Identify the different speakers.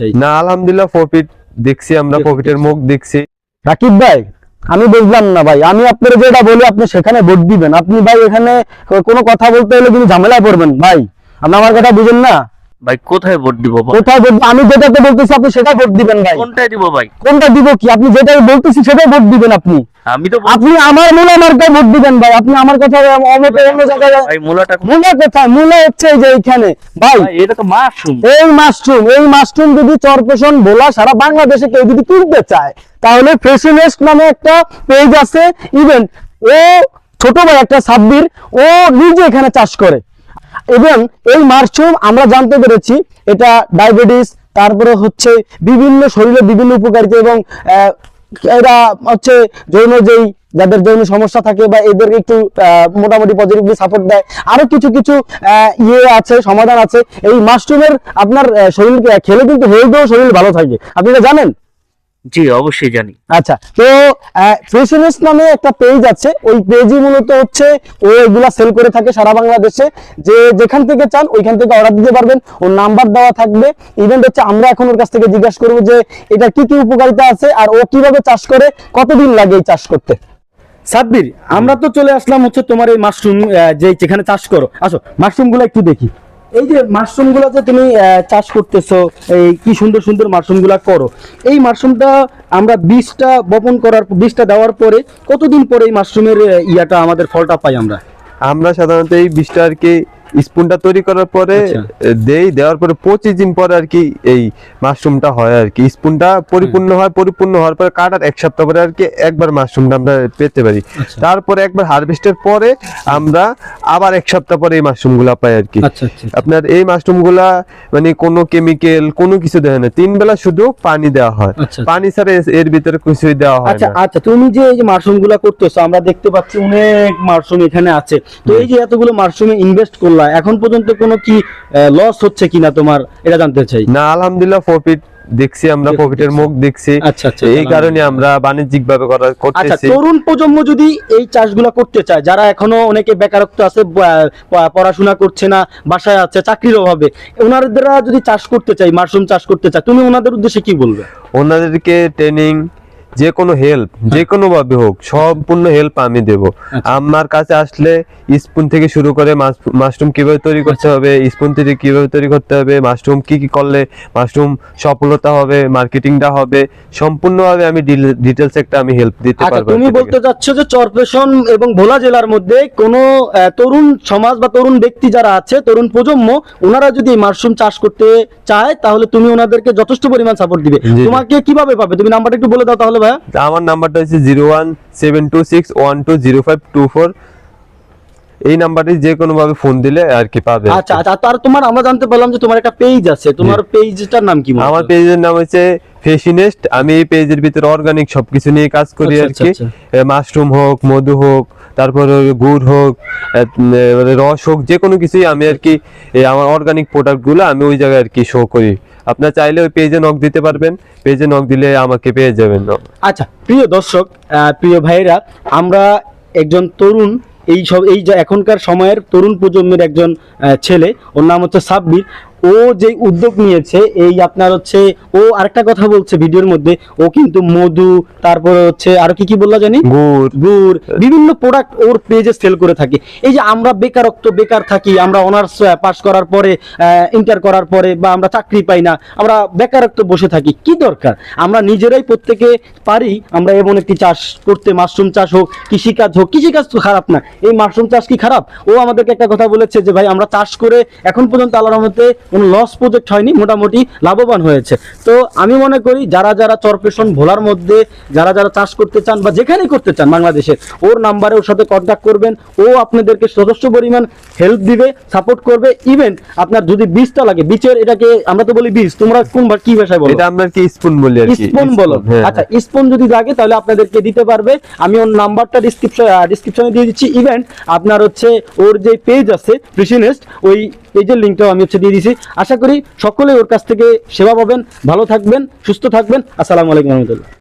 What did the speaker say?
Speaker 1: না আলহামদুলিল্লাহ প্রফিট দেখছি, আমরা প্রফিটের মুখ দেখছি।
Speaker 2: রাকিব ভাই আমি বুঝলাম না ভাই, আমি আপনার যেটা বলি আপনি সেখানে ভোট দিবেন। আপনি ভাই এখানে কোনো কথা বলতে হলে কিন্তু ঝামেলায় পড়বেন ভাই, আপনি আমার কথা বুঝেন না
Speaker 3: ভাই কোথায় ভোট দিব?
Speaker 2: কোথায় ভোট? আমি যেটাতে বলতেছি আপনি সেটাই ভোট দিবেন ভাই।
Speaker 3: কোনটায় দিব ভাই?
Speaker 2: কোনটা দিব কি? আপনি যেটাই বলতেছি সেটাই ভোট দিবেন। আপনি আপনি আমার মূলা মার্কায় ভোট দিবেন ভাই। আপনি আমার কথা অন্য জায়গায়
Speaker 3: ভাই মূলাটা
Speaker 2: মূলা কোথায়? মূলা হচ্ছে এই যে এইখানে ভাই,
Speaker 3: এটা তো মাশরুম।
Speaker 2: এই মাশরুম যদি চরপেশন ভোলা সারা বাংলাদেশে কেউ যদি তুলতে চায় তাহলে ফ্রেশনেস্ট নামে একটা পেজ আছে। ইভেন ও ছোট ভাই একটা সাব্বির, ও নিজে এখানে চাষ করে। এবং এই মাশরুম আমরা জানতে পেরেছি এটা ডায়াবেটিস, তারপরে হচ্ছে বিভিন্ন শরীরে বিভিন্ন উপকারিতা, এবং এরা হচ্ছে যৌন যেই যাদের যৌন সমস্যা থাকে বা এদেরকে একটু মোটামুটি পজিটিভলি সাপোর্ট দেয়। আরো কিছু কিছু আছে, সমাধান আছে এই মাশরুমের। আপনার শরীরকে খেলে কিন্তু হেলথও শরীর ভালো থাকে, আপনি এটা জানেন?
Speaker 3: জি অবশ্যই জানি।
Speaker 2: আচ্ছা, তো ফ্রেশনেস নামে একটা পেজ আছে, ওই পেজই মূলত হচ্ছে ও এগুলা সেল করে থাকে সারা বাংলাদেশে। যে যেখান থেকে চান ওইখান থেকে অর্ডার দিতে পারবেন, ওর নাম্বার দেওয়া থাকবে। ইভেন্ট হচ্ছে আমরা এখন ওর কাছ থেকে জিজ্ঞাসা করবো যে এটা কি কি উপকারিতা আছে আর ও কিভাবে চাষ করে, কতদিন লাগে এই চাষ করতে। সাব্বির, আমরা তো চলে আসলাম হচ্ছে তোমার এই মাশরুম যেখানে চাষ করো। আসো মাশরুম গুলো একটু দেখি। এই যে মাশরুম গুলো যে তুমি চাষ করতেছো, এই কি সুন্দর সুন্দর মাশরুম গুলা করো। এই মাশরুমটা আমরা বীজটা বপন করার, বীজটা দেওয়ার পরে কতদিন পরে এই মাশরুমের ইয়াটা আমাদের ফলটা পাই আমরা?
Speaker 1: আমরা সাধারণত এই বীজটা আর কি স্পুনটা তৈরি করার পরে দেওয়ার পরে 25 দিন পরে আর কি এই মাশরুমটা হয় আর কি। স্পুনটা পরিপূর্ণ হয়, পরিপূর্ণ হওয়ার পরে কাটার 1 সপ্তাহ পরে আর কি একবার মাশরুমটা আমরা পেতে পারি। তারপরে একবার হারভেস্টের পরে আমরা আবার 1 সপ্তাহ পরে এই মাশরুম গুলা পাই আর কি। আপনার এই মাশরুম গুলা মানে কোনো কেমিক্যাল কোনো কিছু দেয় না, 3 বেলা শুধু পানি দেওয়া হয়, পানি ছাড়া এর ভিতরে কিছুই দেওয়া হয় না।
Speaker 2: আচ্ছা, তুমি যে এই যে মাশরুম গুলা করতেছো, আমরা দেখতে পাচ্ছি অনেক মাশরুম এখানে আছে। তো এই যে এতগুলো মাশরুমে ইনভেস্ট করলা, এখন পর্যন্ত কোনো কি লস হচ্ছে কিনা তোমার, এটা জানতে চাই।
Speaker 1: না আলহামদুলিল্লাহ প্রফিট দেখছি, আমরা প্রফিটের মুখ দেখছি। এই কারণে আমরা বাণিজ্যিক ভাবে করতেছি।
Speaker 2: তরুণ প্রজন্ম যদি এই চাষগুলো করতে চায়, যারা এখনো অনেকে বেকারত্ব আছে, পড়াশোনা করছে না, বাসায় আছে চাকরির অভাবে, ওনারা যদি চাষ করতে চায়, মাশরুম চাষ করতে চায়, তুমি ওনাদের উদ্দেশ্যে কি বলবে?
Speaker 1: ওনাদেরকে ট্রেনিং, যে কোনো হেল্প যে কোনো ভাবে হোক সম্পূর্ণ হেল্প আমি দেব। আমার কাছে আসলে স্পুন থেকে শুরু করে মাশরুম কিভাবে তৈরি করতে হবে, স্পুন থেকে কিভাবে তৈরি করতে হবে, মাশরুম কি কি করলে মাশরুম সফলতা হবে, মার্কেটিংটা হবে, সম্পূর্ণভাবে আমি ডিটেইলস একটা আমি হেল্প দিতে পারবো।
Speaker 2: তুমি বলতে চাচ্ছ যে চরপেশন এবং ভোলা জেলার মধ্যে কোন তরুণ সমাজ বা তরুণ ব্যক্তি যারা আছে, তরুণ প্রজন্ম, ওনারা যদি মাশরুম চাষ করতে চায় তাহলে তুমি ওনাদেরকে যথেষ্ট পরিমাণ সাপোর্ট দিবে। তোমাকে কিভাবে পাবে? তুমি নাম্বারটা একটু বলে দাও তাহলে।
Speaker 1: আমার নাম্বারটা হচ্ছে 01726120524। এই নাম্বারে যে কোনো ভাবে ফোন দিলে আর কি পাবে।
Speaker 2: আচ্ছা, তার তোমার আমরা জানতে পারলাম যে তোমার একটা পেজ আছে, তোমার পেজটার নাম কি?
Speaker 1: আমার পেজের নাম হচ্ছে ফ্রেশনেস্ট। আমি এই পেজের ভিতরে অর্গানিক সবকিছু নিয়ে কাজ করি আর কি। মাশরুম হোক, মধু হোক, তারপর গুড় হোক, রস হোক, যে কোনো কিছুই আমি আর কি আমার অর্গানিক প্রোডাক্ট গুলো আমি ওই জায়গায় আর কি শো করি। আপনারা চাইলে ওই পেজে নক দিতে পারবেন, পেজে নক দিলে আমাকে পেয়ে যাবেন। আচ্ছা,
Speaker 2: প্রিয় দর্শক, প্রিয় ভাইরা, আমরা একজন তরুণ, এই এখনকার সময়ের তরুণ প্রজন্মের একজন ছেলে, ওর নাম হচ্ছে সাব্বির। ও যে উদ্যোগ নিয়েছে, এই আপনার হচ্ছে ও আরেকটা কথা বলছে ভিডিওর মধ্যে, ও কিন্তু মধু, তারপরে হচ্ছে আরো কি কি বললা জানি, গুড়, বিভিন্ন প্রোডাক্ট ওর পেজে সেল করে থাকে। এই যে আমরা বেকার থাকি, আমরা অনার্স পাস করার পরে, ইন্টার করার পরে, বা আমরা চাকরি পাই না, আমরা বেকারত্ব বসে থাকি, কি দরকার? আমরা নিজেরাই প্রত্যেকে পারি আমরা এমন একটি চাষ করতে, মাশরুম চাষ হোক, কৃষিকাজ হোক। কৃষিকাজ তো খারাপ না, এই মাশরুম চাষ কি খারাপ? ও আমাদেরকে একটা কথা বলেছে যে ভাই আমরা চাষ করে এখন পর্যন্ত আল্লাহর রহমতে কোনো লস প্রজেক্ট হয়নি, মোটামুটি লাভবান হয়েছে। তো আমি মনে করি যারা চরপেশন ভোলার মধ্যে যারা চাষ করতে চান বা যেখানেই করতে চান বাংলাদেশে, ওর নাম্বারে ওর সাথে কন্ট্যাক্ট করবেন, ও আপনাদেরকে যথেষ্ট পরিমাণ হেল্প দিবে, সাপোর্ট করবে। ইভেন আপনার যদি বীজটা লাগে, বীজের, এটাকে আমরা তো বলি বীজ, তোমরা কোন কি ভাষায় বলো?
Speaker 1: এটা আমরা কি স্পুন বলি আর কি।
Speaker 2: স্পুন বলো। আচ্ছা, স্পুন যদি লাগে তাহলে আপনাদেরকে দিতে পারবে। আমি ওর নাম্বারটা ডিসক্রিপশনে দিয়ে দিচ্ছি। ইভেন আপনার হচ্ছে ওর যে পেজ আছে ফ্রেশনেস্ট, ওই পেজের লিঙ্কটাও আমি হচ্ছে দিয়ে দিয়েছি। আশা করি সকলে ওর কাছ থেকে সেবা পাবেন। ভালো থাকবেন, সুস্থ থাকবেন। আসসালামু আলাইকুম রহমতুল্লাহ।